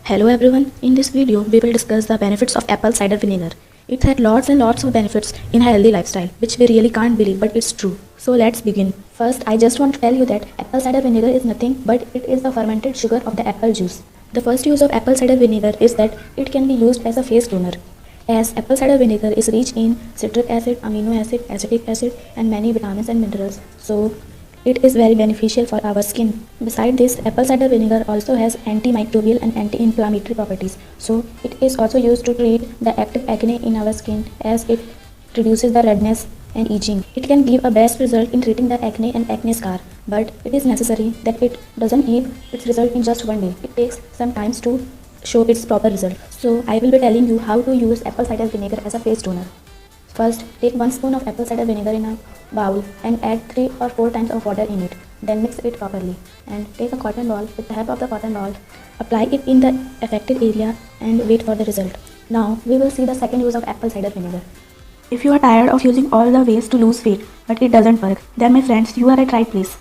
Hello everyone, in this video we will discuss the benefits of apple cider vinegar. It has lots and lots of benefits in a healthy lifestyle, which we really can't believe, but it's true. So let's begin. First, I just want to tell you that apple cider vinegar is nothing but it is the fermented sugar of the apple juice. The first use of apple cider vinegar is that it can be used as a face toner. As apple cider vinegar is rich in citric acid, amino acid, acetic acid and many vitamins and minerals. So it is very beneficial for our skin. Besides this, apple cider vinegar also has antimicrobial and anti-inflammatory properties. So it is also used to treat the active acne in our skin as it reduces the redness and itching. It can give a best result in treating the acne and acne scar, but it is necessary that it doesn't give its result in just one day. It takes some time to show its proper result. So I will be telling you how to use apple cider vinegar as a face toner. First, take 1 spoon of apple cider vinegar in a bowl and add 3 or 4 times of water in it. Then mix it properly and take a cotton ball. With the help of the cotton ball, apply it in the affected area and wait for the result. Now we will see the second use of apple cider vinegar. If you are tired of using all the ways to lose weight but it doesn't work, then my friends, you are at right place.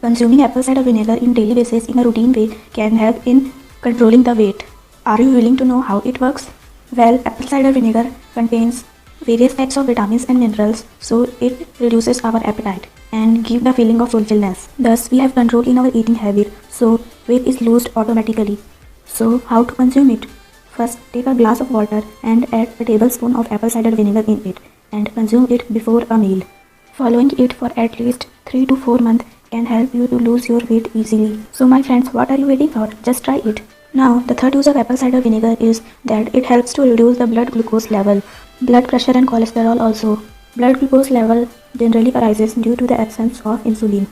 Consuming apple cider vinegar in daily basis in a routine way can help in controlling the weight. Are you willing to know how it works? Well, apple cider vinegar contains various types of vitamins and minerals, so it reduces our appetite and give the feeling of fulfillment. Thus, we have control in our eating habit, so weight is lost automatically. So, how to consume it? First, take a glass of water and add a tablespoon of apple cider vinegar in it and consume it before a meal. Following it for at least 3 to 4 months can help you to lose your weight easily. So my friends, what are you waiting for? Just try it. Now, the third use of apple cider vinegar is that it helps to reduce the blood glucose level, blood pressure and cholesterol also. Blood glucose level generally arises due to the absence of insulin.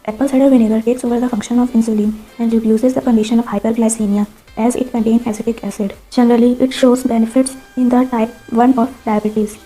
Apple cider vinegar takes over the function of insulin and reduces the condition of hyperglycemia as it contains acetic acid. Generally, it shows benefits in the type 1 of diabetes,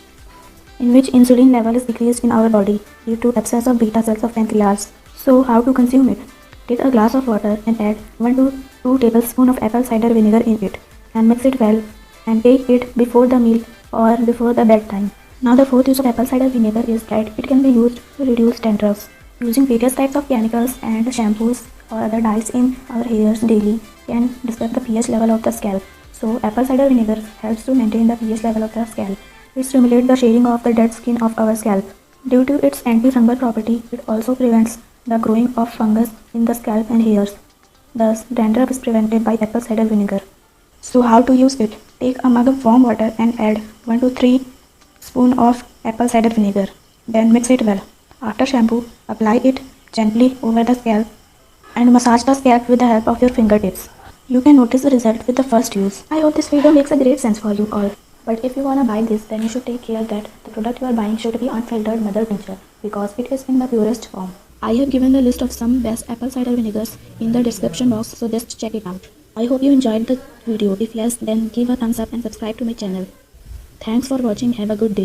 in which insulin level is decreased in our body due to absence of beta cells of pancreas. So how to consume it? Take a glass of water and add 1 to 2 tablespoons of apple cider vinegar in it and mix it well and take it before the meal or before the bedtime. Now the fourth use of apple cider vinegar is that it can be used to reduce dandruff. Using various types of chemicals and shampoos or other dyes in our hairs daily can disturb the pH level of the scalp. So apple cider vinegar helps to maintain the pH level of the scalp. It stimulates the shedding of the dead skin of our scalp. Due to its antifungal property, it also prevents the growing of fungus in the scalp and hairs. Thus, dandruff is prevented by apple cider vinegar. So how to use it? Take a mug of warm water and add 1 to 3 spoons of apple cider vinegar. Then mix it well. After shampoo, apply it gently over the scalp and massage the scalp with the help of your fingertips. You can notice the result with the first use. I hope this video makes a great sense for you all. But if you wanna buy this, then you should take care that the product you are buying should be unfiltered mother tincture because it is in the purest form. I have given the list of some best apple cider vinegars in the description box, so just check it out. I hope you enjoyed the video. If yes, then give a thumbs up and subscribe to my channel. Thanks for watching. Have a good day.